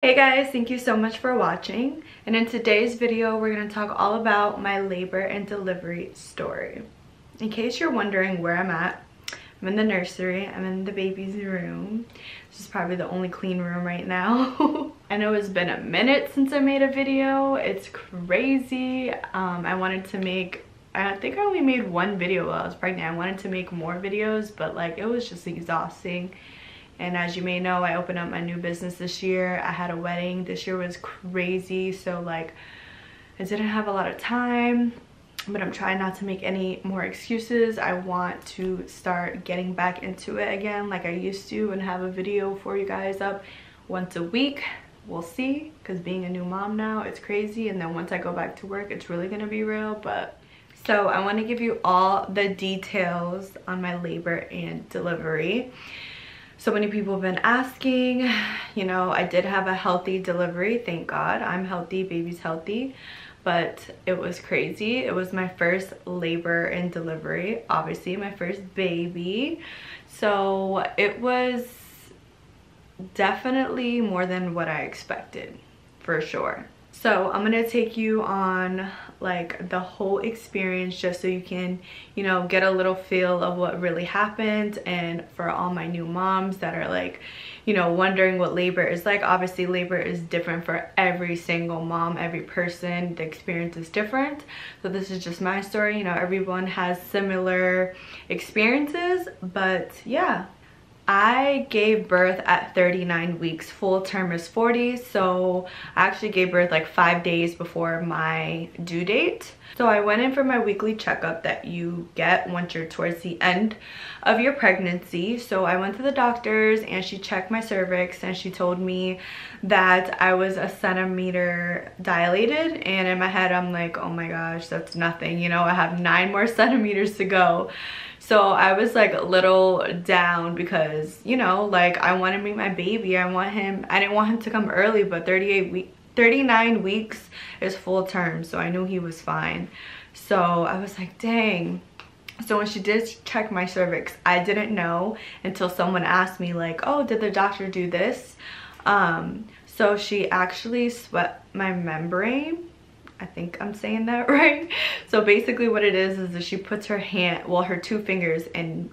Hey guys, thank you so much for watching, and in today's video we're going to talk all about my labor and delivery story. In case you're wondering where I'm at, I'm in the nursery. I'm in the baby's room. This is probably the only clean room right now. I know it's been a minute since I made a video. It's crazy. I wanted to make, I think I only made one video while I was pregnant. I wanted to make more videos, but like it was just exhausting. And as you may know, I opened up my new business this year. I had a wedding. This year was crazy. So like I didn't have a lot of time, but I'm trying not to make any more excuses. I want to start getting back into it again like I used to and have a video for you guys up once a week. We'll see, because being a new mom now, it's crazy. And then once I go back to work, it's really gonna be real. But so I want to give you all the details on my labor and delivery. So many people have been asking, you know, I did have a healthy delivery, thank God. I'm healthy, baby's healthy, but it was crazy. It was my first labor and delivery, obviously my first baby. So it was definitely more than what I expected, for sure. So I'm gonna take you on like the whole experience just so you can, you know, get a little feel of what really happened. And for all my new moms that are like, you know, wondering what labor is like, obviously labor is different for every single mom, every person. The experience is different. So this is just my story. You know, everyone has similar experiences, but yeah. I gave birth at 39 weeks. Full term is 40. So I actually gave birth like 5 days before my due date. So I went in for my weekly checkup that you get once you're towards the end of your pregnancy. So I went to the doctor's and she checked my cervix and she told me that I was a centimeter dilated. And in my head, I'm like, oh my gosh, that's nothing. You know, I have 9 more centimeters to go. So I was like a little down because, you know, like I want to meet my baby. I didn't want him to come early, but 39 weeks is full term. So I knew he was fine. So I was like, dang. So when she did check my cervix, I didn't know until someone asked me like, oh, did the doctor do this? So she actually swept my membrane. I think I'm saying that right. So basically what it is that she puts her hand, well, her 2 fingers in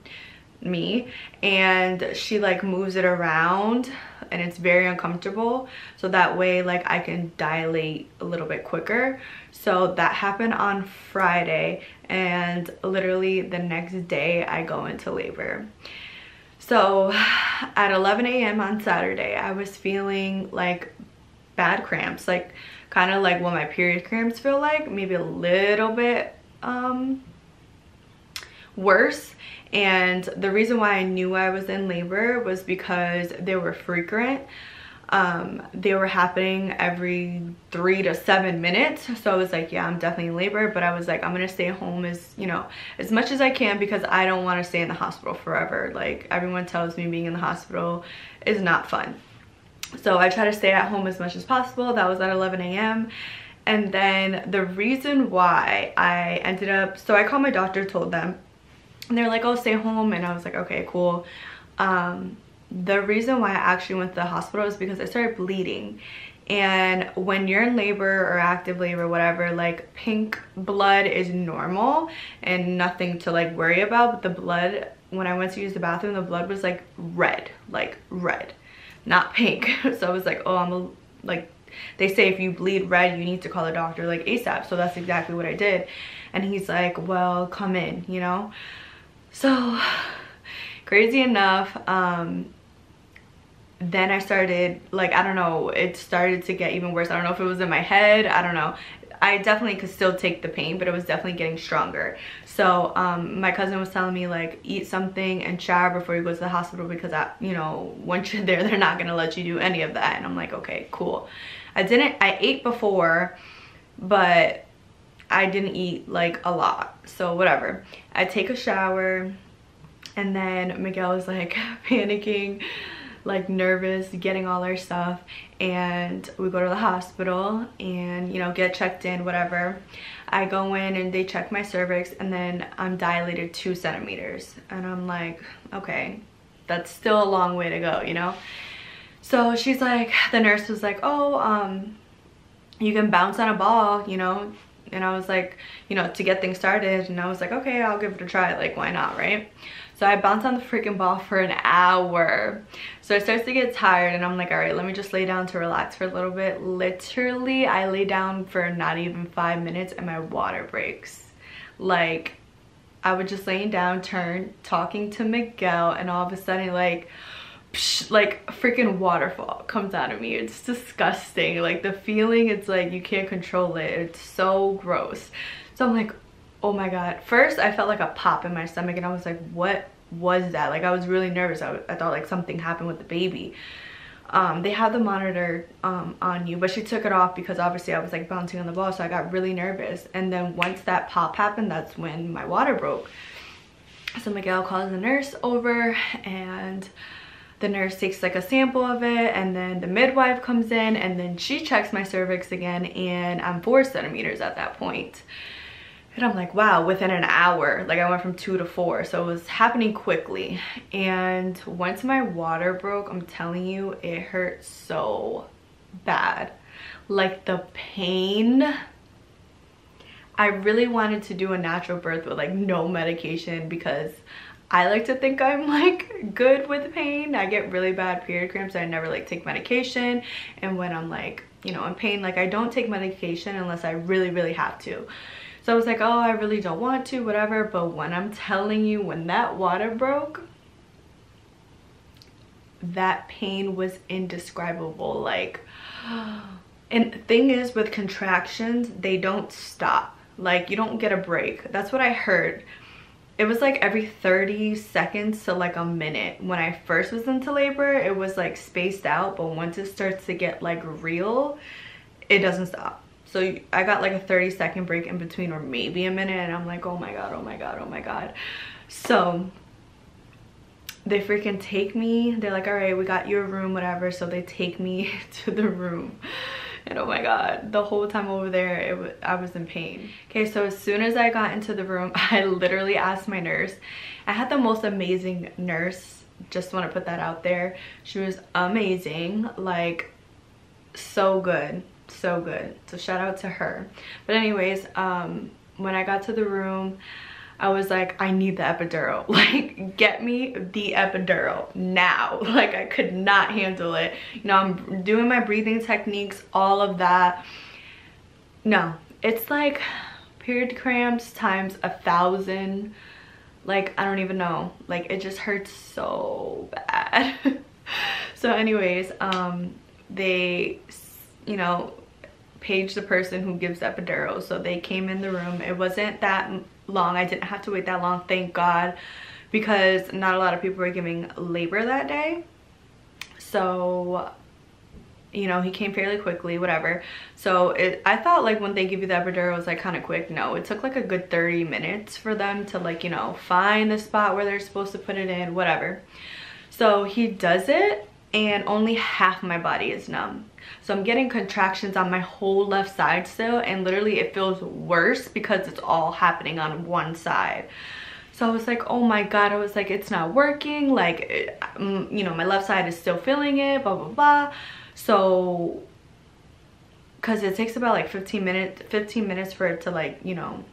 me, and she like moves it around, and it's very uncomfortable. So that way like I can dilate a little bit quicker. So that happened on Friday, and literally the next day I go into labor. So at 11 a.m. on Saturday, I was feeling like bad cramps, like kind of like what my period cramps feel like, maybe a little bit worse. And the reason why I knew I was in labor was because they were frequent. They were happening every 3 to 7 minutes. So I was like, yeah, I'm definitely in labor, but I was like, I'm gonna stay home as, you know, as much as I can, because I don't want to stay in the hospital forever. Like everyone tells me being in the hospital is not fun. So I try to stay at home as much as possible. That was at 11 a.m. And then the reason why I ended up, so I called my doctor, told them, and they're like, oh, stay home. And I was like, okay, cool. The reason why I actually went to the hospital is because I started bleeding. And when you're in labor or active labor, whatever, like pink blood is normal and nothing to like worry about. But the blood, when I went to use the bathroom, the blood was like red, not pink. So I was like, oh, like they say if you bleed red, you need to call a doctor like ASAP. So that's exactly what I did. And he's like, well, come in, you know. So crazy enough, then I started, like, I don't know, it started to get even worse. I don't know if it was in my head, I don't know. I definitely could still take the pain, but it was definitely getting stronger. So my cousin was telling me like, eat something and shower before you go to the hospital, because you know, once you're there, they're not gonna let you do any of that. And I'm like, okay, cool. I ate before, but I didn't eat like a lot, so whatever. I take a shower, and then Miguel is like panicking, like nervous, getting all our stuff, and we go to the hospital and, you know, get checked in, whatever. I go in and they check my cervix, and then I'm dilated 2 centimeters, and I'm like, okay, that's still a long way to go, you know. So she's like, the nurse was like, oh, you can bounce on a ball, you know. And I was like, you know, to get things started. And I was like, okay, I'll give it a try, like why not, right? So I bounced on the freaking ball for an hour. So it starts to get tired and I'm like, all right, let me just lay down to relax for a little bit. Literally, I lay down for not even 5 minutes and my water breaks. Like, I was just laying down, talking to Miguel, and all of a sudden, like, psh, like a freaking waterfall comes out of me. It's disgusting. Like, the feeling, it's like you can't control it. It's so gross. So I'm like, oh my God. First, I felt like a pop in my stomach and I was like, what was that? Like, I was really nervous. I thought like something happened with the baby. They had the monitor on you, but she took it off because obviously I was like bouncing on the ball, so I got really nervous. And then once that pop happened, that's when my water broke. So Miguel calls the nurse over and the nurse takes like a sample of it, and then the midwife comes in and then she checks my cervix again, and I'm 4 centimeters at that point. And I'm like, wow, within an hour, like I went from 2 to 4. So it was happening quickly. And once my water broke, I'm telling you, it hurt so bad. Like the pain. I really wanted to do a natural birth with like no medication because I like to think I'm like good with pain. I get really bad period cramps. I never like take medication. And when I'm like, you know, in pain, like I don't take medication unless I really, really have to. So I was like, oh, I really don't want to, whatever. But when I'm telling you, when that water broke, that pain was indescribable. Like, and the thing is with contractions, they don't stop. Like, you don't get a break. That's what I heard. It was like every 30 seconds to like a minute. When I first was into labor, it was like spaced out. But once it starts to get like real, it doesn't stop. So I got like a 30-second break in between, or maybe a minute, and I'm like, oh my God, oh my God, oh my God. So they freaking take me. They're like, all right, we got you a room, whatever. So they take me to the room. And oh my God, the whole time over there, I was in pain. Okay, so as soon as I got into the room, I literally asked my nurse. I had the most amazing nurse. Just want to put that out there. She was amazing, like so good. So good. So shout out to her. But anyways, when I got to the room, I was like, I need the epidural. Like, get me the epidural now. Like, I could not handle it. You know, I'm doing my breathing techniques, all of that. No, it's like period cramps times 1,000. Like, I don't even know. Like, it just hurts so bad. So anyways, they, you know, page the person who gives epidural. So they came in the room. It wasn't that long. I didn't have to wait that long, thank God, because not a lot of people were giving labor that day. So, you know, he came fairly quickly, whatever. So I thought like when they give you the epidural, it was like kind of quick. No, it took like a good 30 minutes for them to like, you know, find the spot where they're supposed to put it in, whatever. So he does it and only half my body is numb. So I'm getting contractions on my whole left side still, and literally it feels worse because it's all happening on one side. So I was like, oh my God, I was like, it's not working. Like, you know, my left side is still feeling it, blah, blah, blah. So, cause it takes about like 15 minutes for it to like, you know,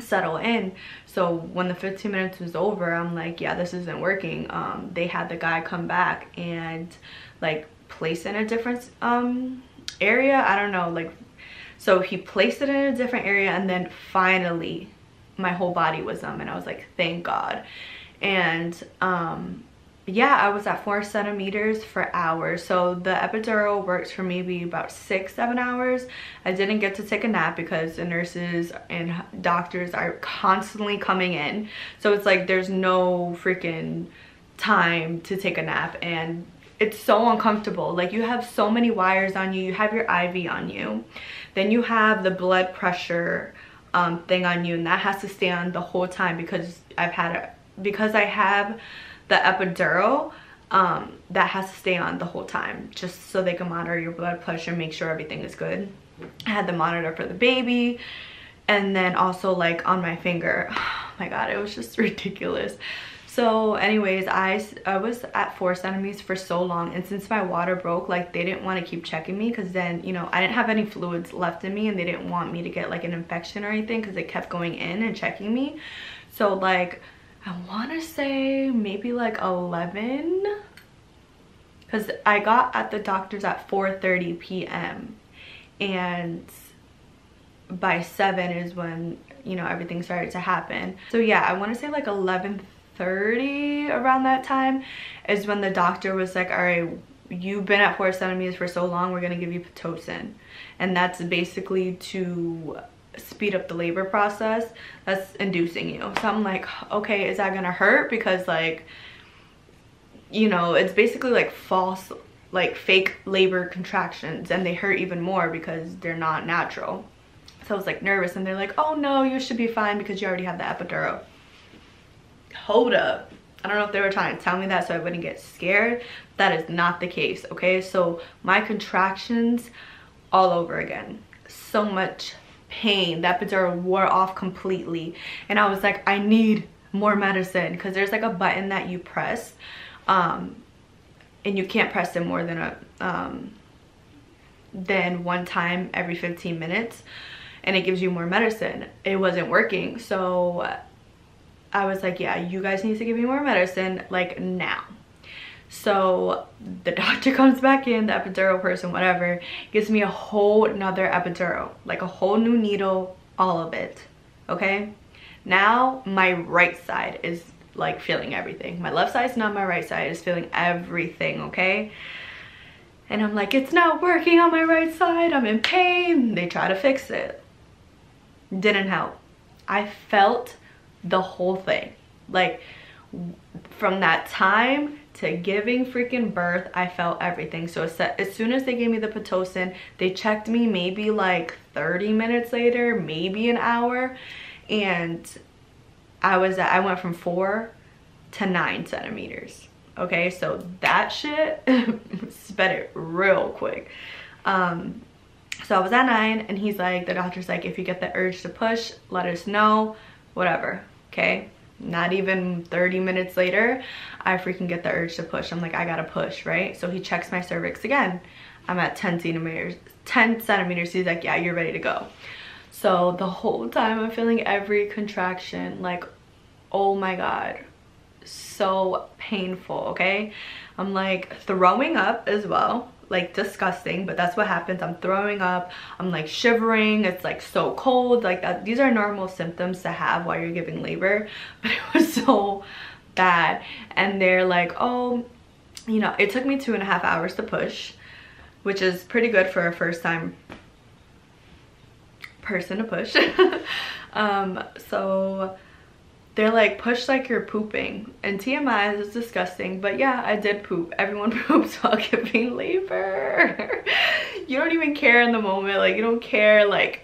settle in. So when the 15 minutes was over, I'm like, yeah, this isn't working. They had the guy come back and like place in a different area. I don't know, like, so he placed it in a different area, and then finally my whole body was numb, and I was like, thank God. And yeah, I was at 4 centimeters for hours. So the epidural works for maybe about 6-7 hours. I didn't get to take a nap because the nurses and doctors are constantly coming in, so it's like there's no freaking time to take a nap. And it's so uncomfortable. Like, you have so many wires on you. You have your IV on you. Then you have the blood pressure thing on you, and that has to stay on the whole time because I have the epidural, that has to stay on the whole time just so they can monitor your blood pressure, make sure everything is good. I had the monitor for the baby, and then also like on my finger. Oh my God, it was just ridiculous. So anyways, I was at 4 centimeters for so long, and since my water broke, like they didn't want to keep checking me, because then, you know, I didn't have any fluids left in me, and they didn't want me to get like an infection or anything, because they kept going in and checking me. So like I want to say maybe like 11, because I got at the doctor's at 4:30 p.m. and by 7 is when, you know, everything started to happen. So yeah, I want to say like 11:30, around that time is when the doctor was like, all right, you've been at 4 centimeters for so long, we're gonna give you Pitocin. And that's basically to speed up the labor process. That's inducing you. So I'm like, okay, is that gonna hurt? Because like, you know, it's basically like false, like fake labor contractions, and they hurt even more because they're not natural. So I was like nervous, and they're like, oh no, you should be fine because you already have the epidural. Hold up. I don't know if they were trying to tell me that so I wouldn't get scared. That is not the case, okay? So my contractions all over again. So much pain. The epidural wore off completely. And I was like, I need more medicine, because there's like a button that you press. And you can't press it more than one time every 15 minutes. And it gives you more medicine. It wasn't working. So I was like, yeah, you guys need to give me more medicine, like now. So the doctor comes back in, the epidural person, whatever, gives me a whole nother epidural, like a whole new needle, all of it, okay? Now my right side is like feeling everything. My left side is not, my right side is feeling everything, okay? And I'm like, it's not working on my right side, I'm in pain. They try to fix it. Didn't help. I felt the whole thing. Like from that time to giving freaking birth, I felt everything. So as soon as they gave me the Pitocin, they checked me maybe like 30 minutes later, maybe an hour, and I went from 4 to 9 centimeters. Okay, so that shit sped it real quick. So I was at 9, and he's like, the doctor's like, if you get the urge to push, let us know, whatever, okay? Not even 30 minutes later, I freaking get the urge to push. I'm like, I gotta push, right? So he checks my cervix again. I'm at 10 centimeters. He's like, yeah, you're ready to go. So the whole time I'm feeling every contraction, like, oh my God, so painful, okay? I'm like throwing up as well, like disgusting, but that's what happens. I'm throwing up, I'm like shivering, it's like so cold, like that. These are normal symptoms to have while you're giving labor, but it was so bad. And they're like, oh, you know, it took me 2.5 hours to push, which is pretty good for a first time person to push. So they're like, push like you're pooping. And TMI is disgusting, but yeah, I did poop. Everyone poops while giving labor. You don't even care in the moment. Like, you don't care. Like,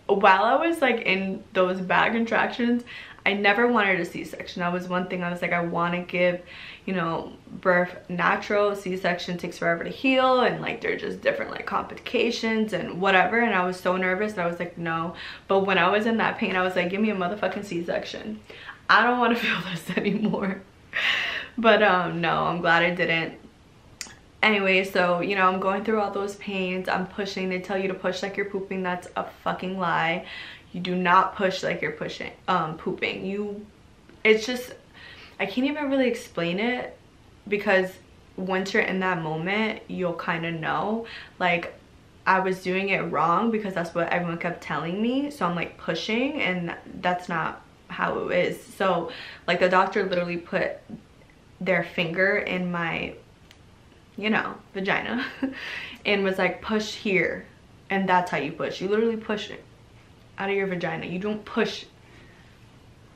while I was like in those bad contractions, I never wanted a C-section. That was one thing. I was like, I want to give, you know, birth natural. C-section takes forever to heal, and like they're just different like complications and whatever. And I was so nervous that I was like, no. But when I was in that pain, I was like, give me a motherfucking C-section. I don't want to feel this anymore. But no, I'm glad I didn't. Anyway, so, you know, I'm going through all those pains. I'm pushing. They tell you to push like you're pooping. That's a fucking lie. You do not push like you're pooping. It's just, I can't even really explain it, because once you're in that moment, you'll kind of know. Like, I was doing it wrong because that's what everyone kept telling me. So I'm like pushing, and that's not how it is. So like the doctor literally put their finger in my, you know, vagina and was like, push here, and that's how you push. You literally push it out of your vagina. You don't push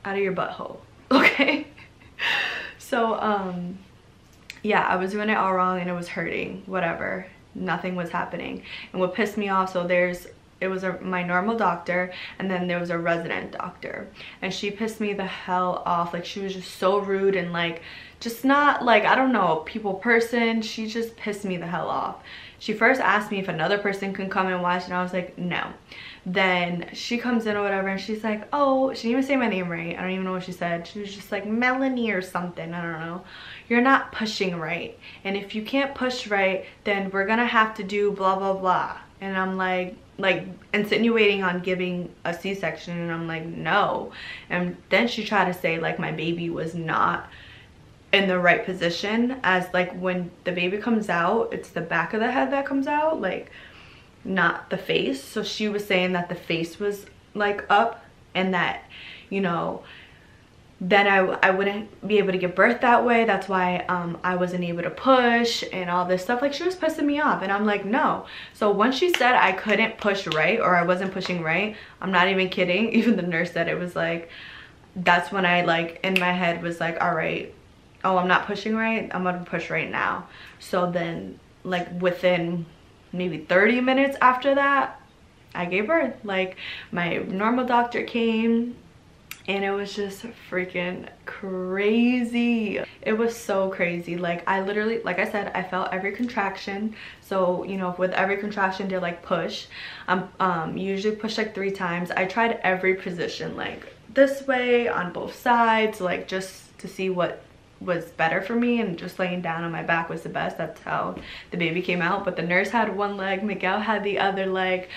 out of your butthole, okay? So yeah, I was doing it all wrong, and it was hurting, whatever. Nothing was happening. And what pissed me off, so it was my normal doctor, and then there was a resident doctor, and she pissed me the hell off. Like, she was just so rude, and like just not like, I don't know, people person. She just pissed me the hell off. she first asked me if another person can come and watch, and I was like, no. Then she comes in or whatever, and she's like, oh, she didn't even say my name right. I don't even know what she said. She was just like, Melanie or something, I don't know. You're not pushing right, and if you can't push right, then we're gonna have to do blah blah blah. And I'm like insinuating on giving a C-section, and I'm like, no. And then she tried to say like my baby was not in the right position, as like when the baby comes out, it's the back of the head that comes out, like not the face. So she was saying that the face was like up, and that, you know, then I wouldn't be able to give birth that way. That's why I wasn't able to push and all this stuff. Like, she was pissing me off, and I'm like, no. So once she said I couldn't push right, or I wasn't pushing right, I'm not even kidding, even the nurse said it, was like, that's when I like in my head was like, all right, oh, I'm not pushing right, I'm gonna push right now. So then like within maybe 30 minutes after that, I gave birth. Like, my normal doctor came, and it was just freaking crazy. It was so crazy. Like, I literally, like I said, I felt every contraction. So, you know, with every contraction they're like push. Usually push like 3 times. I tried every position, like this way, on both sides, like just to see what was better for me, and just laying down on my back was the best. That's how the baby came out. But the nurse had one leg, Miguel had the other leg,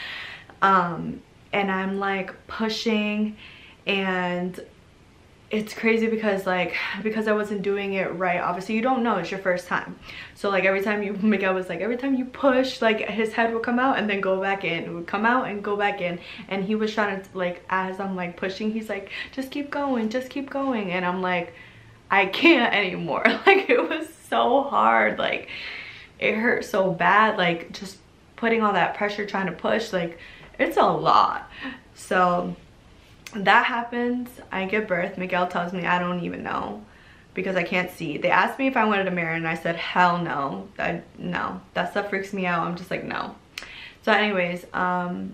and I'm like pushing, and it's crazy because I wasn't doing it right. Obviously you don't know, it's your first time. So like every time Miguel was like, every time you push, like his head would come out and then go back in. It would come out and go back in. And he was trying to, like, as I'm like pushing, he's like, just keep going, just keep going. And I'm like, I can't anymore. Like, it was so hard. Like, it hurt so bad. Like, just putting all that pressure trying to push, like, it's a lot. So that happens. I give birth. Miguel tells me I don't even know, because I can't see. They asked me if I wanted a mirror, and I said hell no. No, that stuff freaks me out. I'm just like, no. So anyways, the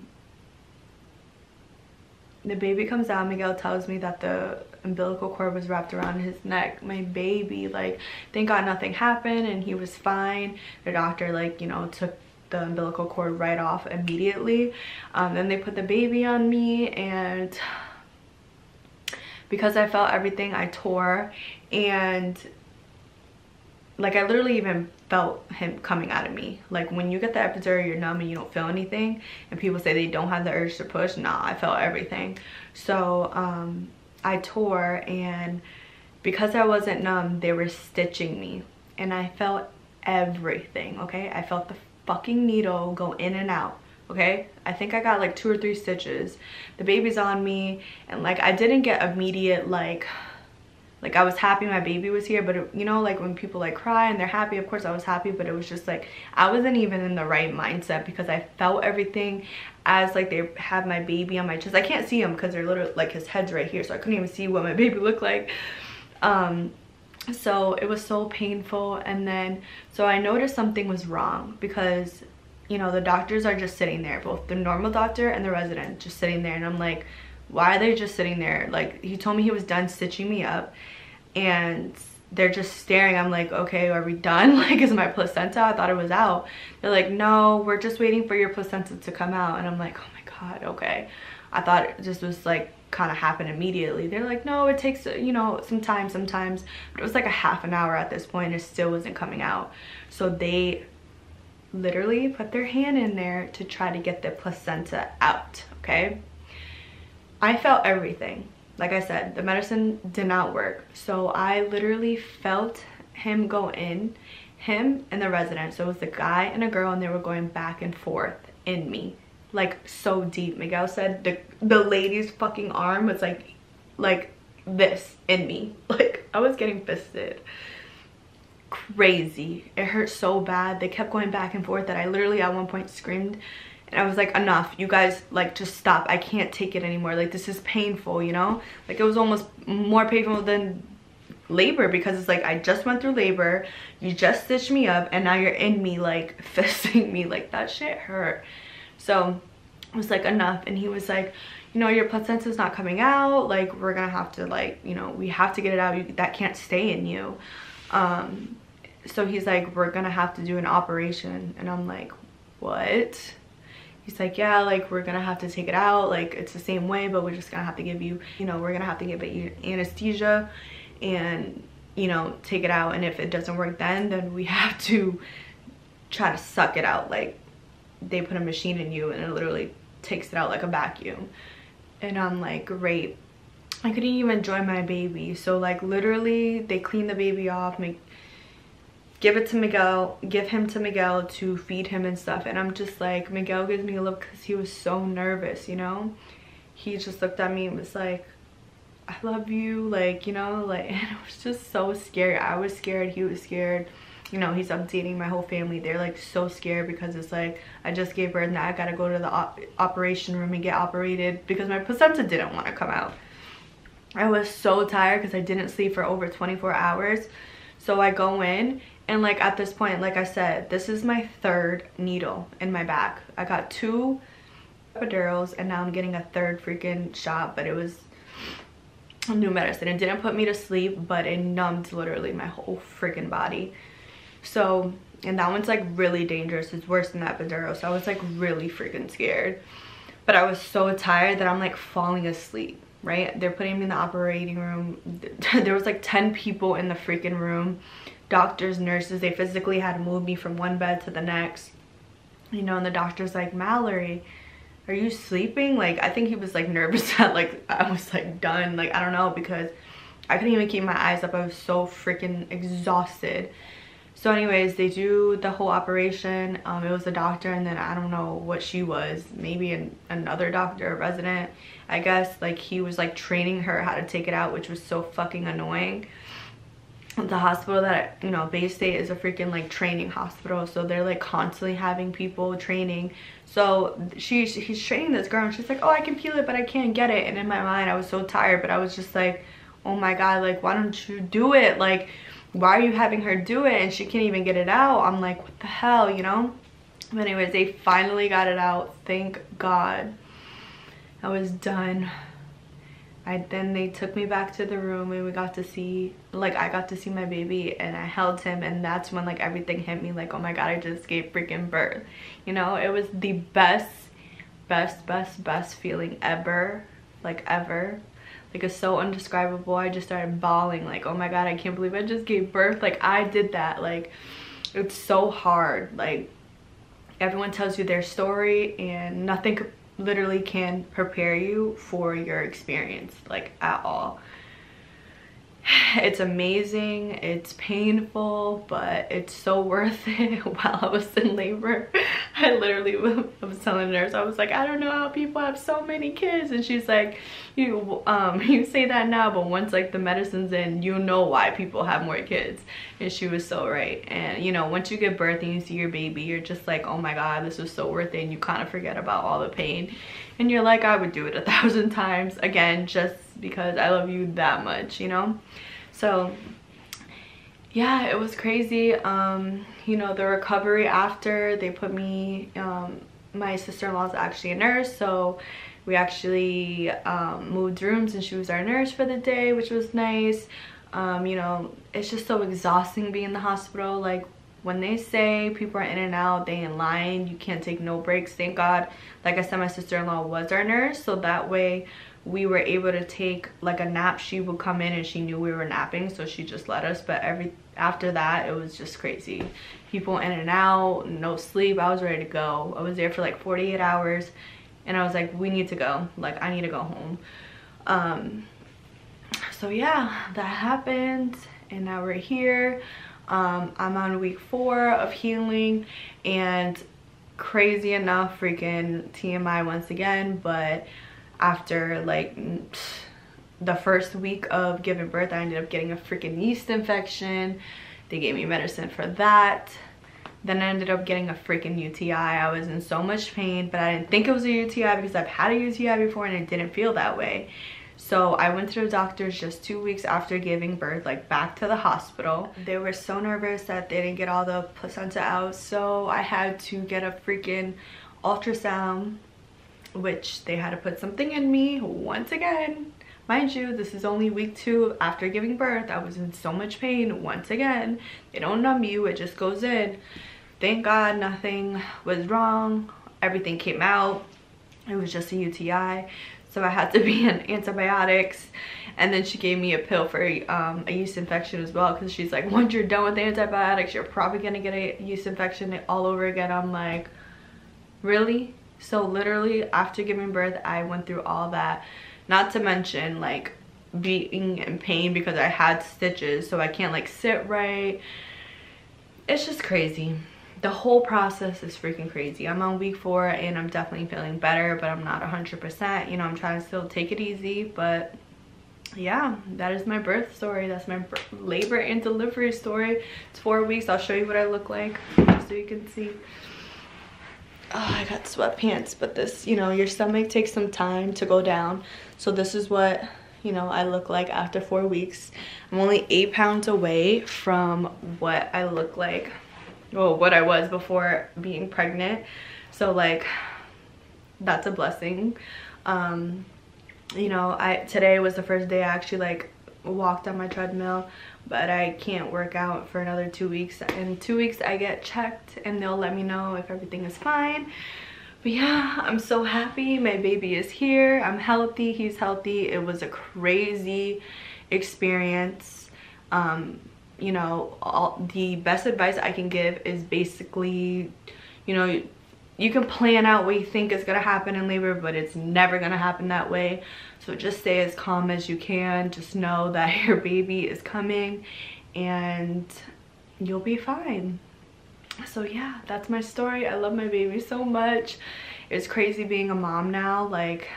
baby comes out. Miguel tells me that the umbilical cord was wrapped around his neck. My baby, like, thank God nothing happened, and he was fine. The doctor, like, you know, took the umbilical cord right off immediately. Then they put the baby on me, and because I felt everything, I tore, and like I literally even felt him coming out of me. Like, when you get the epidural, you're numb and you don't feel anything, and people say they don't have the urge to push. Nah, I felt everything. So I tore, and because I wasn't numb, they were stitching me, and I felt everything. Okay, I felt the fucking needle go in and out. Okay, I think I got like 2 or 3 stitches. The baby's on me, and like I didn't get immediate like I was happy my baby was here, but it, you know, like when people like cry and they're happy, of course I was happy, but it was just like I wasn't even in the right mindset, because I felt everything as like they have my baby on my chest. I can't see him because they're literally like, his head's right here, so I couldn't even see what my baby looked like. So it was so painful. And then so I noticed something was wrong, because, you know, the doctors are just sitting there, both the normal doctor and the resident, just sitting there, and I'm like, why are they just sitting there? Like, he told me he was done stitching me up, and they're just staring. I'm like, okay, are we done? Like, is my placenta? I thought it was out. They're like, no, we're just waiting for your placenta to come out. And I'm like, oh my God, okay. I thought it just was like kind of happened immediately. They're like, no, it takes, you know, some time sometimes. But it was like a half an hour at this point, it still wasn't coming out. So they literally put their hand in there to try to get the placenta out. Okay, I felt everything. Like I said, the medicine did not work. So I literally felt him go in, him and the resident. So it was the guy and a girl, and they were going back and forth in me, like so deep. Miguel said the lady's fucking arm was like this in me. Like, I was getting fisted. Crazy. It hurt so bad. They kept going back and forth that I literally at one point screamed, and I was like, enough, you guys, like, just stop. I can't take it anymore. Like, this is painful, you know? Like, it was almost more painful than labor, because it's like I just went through labor, you just stitched me up, and now you're in me, like, fisting me. Like, that shit hurt. So I was like, enough. And he was like, you know, your placenta's not coming out, like, we're gonna have to, like, you know, we have to get it out. That can't stay in you. So he's like, we're gonna have to do an operation. And I'm like, what? He's like, yeah, like we're gonna have to take it out, like it's the same way, but we're just gonna have to give you, you know, we're gonna have to give it anesthesia and, you know, take it out, and if it doesn't work then we have to try to suck it out. Like they put a machine in you and it literally takes it out like a vacuum. And I'm like, great. I couldn't even enjoy my baby. So like literally they clean the baby off, give him to Miguel to feed him and stuff. And I'm just like, Miguel gives me a look because he was so nervous, you know? He just looked at me and was like, I love you, like, you know, like, and it was just so scary. I was scared, he was scared. You know, he's updating my whole family. They're like so scared because it's like, I just gave birth, now I gotta go to the operation room and get operated because my placenta didn't want to come out. I was so tired because I didn't sleep for over 24 hours. So I go in, and like at this point, like I said, this is my 3rd needle in my back. I got 2 epidurals and now I'm getting a 3rd freaking shot, but it was new medicine. It didn't put me to sleep, but it numbed literally my whole freaking body. So, and that one's like really dangerous. It's worse than that epidural. So I was like really freaking scared. But I was so tired that I'm like falling asleep, right? They're putting me in the operating room. There was like 10 people in the freaking room. Doctors, nurses, they physically had to move me from one bed to the next. You know, and the doctor's like, Mallory, are you sleeping? Like, I think he was like nervous that like I was like done. Like, I don't know, because I couldn't even keep my eyes up. I was so freaking exhausted. So anyways, they do the whole operation. It was a doctor, and then I don't know what she was, maybe another doctor, a resident, I guess. Like he was like training her how to take it out, which was so fucking annoying. The hospital that, you know, Bay State is a freaking like training hospital, so they're like constantly having people training. So he's training this girl and she's like, oh, I can peel it but I can't get it. And in my mind I was so tired, but I was just like, oh my god, like why don't you do it? Like, why are you having her do it and she can't even get it out? I'm like, what the hell, you know? But anyways, they finally got it out, thank god. I was done. Then they took me back to the room and we got to see, like I got to see my baby and I held him, and that's when like everything hit me, like, oh my god, I just gave freaking birth. You know, it was the best feeling ever, like ever. Like it's so indescribable. I just started bawling, like, oh my god, I can't believe I just gave birth. Like I did that. Like it's so hard. Like everyone tells you their story and nothing literally can prepare you for your experience, like at all. It's amazing, it's painful, but it's so worth it. While I was in labor, I literally was telling the nurse, I was like, I don't know how people have so many kids. And she's like, you say that now, but once like the medicine's in, you know why people have more kids. And she was so right. And you know, once you give birth and you see your baby, you're just like, oh my god, this was so worth it. And you kind of forget about all the pain, and you're like, I would do it 1,000 times again, just because I love you that much, you know? So yeah, it was crazy. You know, the recovery after they put me, my sister-in-law is actually a nurse, so we actually moved rooms and she was our nurse for the day, which was nice. You know, it's just so exhausting being in the hospital. Like when they say people are in and out, they in line, you can't take no breaks. Thank god, like I said, my sister-in-law was our nurse, so that way we were able to take like a nap. She would come in and she knew we were napping, so she just let us. But after that, it was just crazy. People in and out, no sleep. I was ready to go. I was there for like 48 hours and I was like, we need to go. Like I need to go home. So yeah, that happened and now we're here. I'm on week 4 of healing, and crazy enough, freaking TMI once again, but after like the first week of giving birth, I ended up getting a freaking yeast infection. They gave me medicine for that. Then I ended up getting a freaking UTI. I was in so much pain, but I didn't think it was a UTI because I've had a UTI before and it didn't feel that way. So I went to the doctors just 2 weeks after giving birth, like back to the hospital. They were so nervous that they didn't get all the placenta out, so I had to get a freaking ultrasound, which they had to put something in me once again. Mind you, this is only week 2 after giving birth. I was in so much pain once again. They don't numb you, it just goes in. thank God nothing was wrong. Everything came out. It was just a UTI. So I had to be on antibiotics. And then she gave me a pill for a yeast infection as well, because she's like, once you're done with the antibiotics, you're probably gonna get a yeast infection all over again. I'm like, really? So literally after giving birth, I went through all that, not to mention like being in pain because I had stitches, so I can't like sit right. It's just crazy. The whole process is freaking crazy. I'm on week 4 and I'm definitely feeling better, but I'm not 100%. You know, I'm trying to still take it easy, but yeah, that is my birth story. That's my labor and delivery story. It's 4 weeks. I'll show you what I look like so you can see. Oh, I got sweatpants, but this, you know, your stomach takes some time to go down. So this is what, you know, I look like after 4 weeks. I'm only 8 pounds away from what I look like, well, what I was before being pregnant. So like, that's a blessing. You know, today was the first day I actually like walked on my treadmill, but I can't work out for another 2 weeks. In 2 weeks I get checked and they'll let me know if everything is fine. But yeah, I'm so happy. My baby is here. I'm healthy. He's healthy. It was a crazy experience. You know, the best advice I can give is basically, you know, you can plan out what you think is going to happen in labor, but it's never going to happen that way. So just stay as calm as you can. Just know that your baby is coming and you'll be fine. So yeah, that's my story. I love my baby so much. It's crazy being a mom now. Like,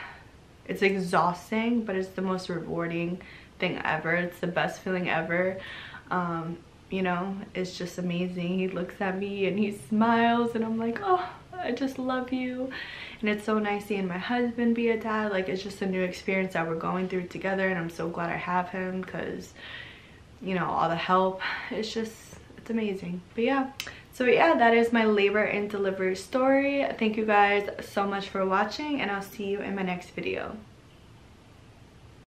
it's exhausting, but it's the most rewarding thing ever. It's the best feeling ever. You know, it's just amazing. He looks at me and he smiles and I'm like, oh, I just love you. And it's so nice seeing my husband be a dad. Like, it's just a new experience that we're going through together, and I'm so glad I have him because, you know, all the help. It's amazing. But yeah, so yeah, that is my labor and delivery story. Thank you guys so much for watching, and I'll see you in my next video.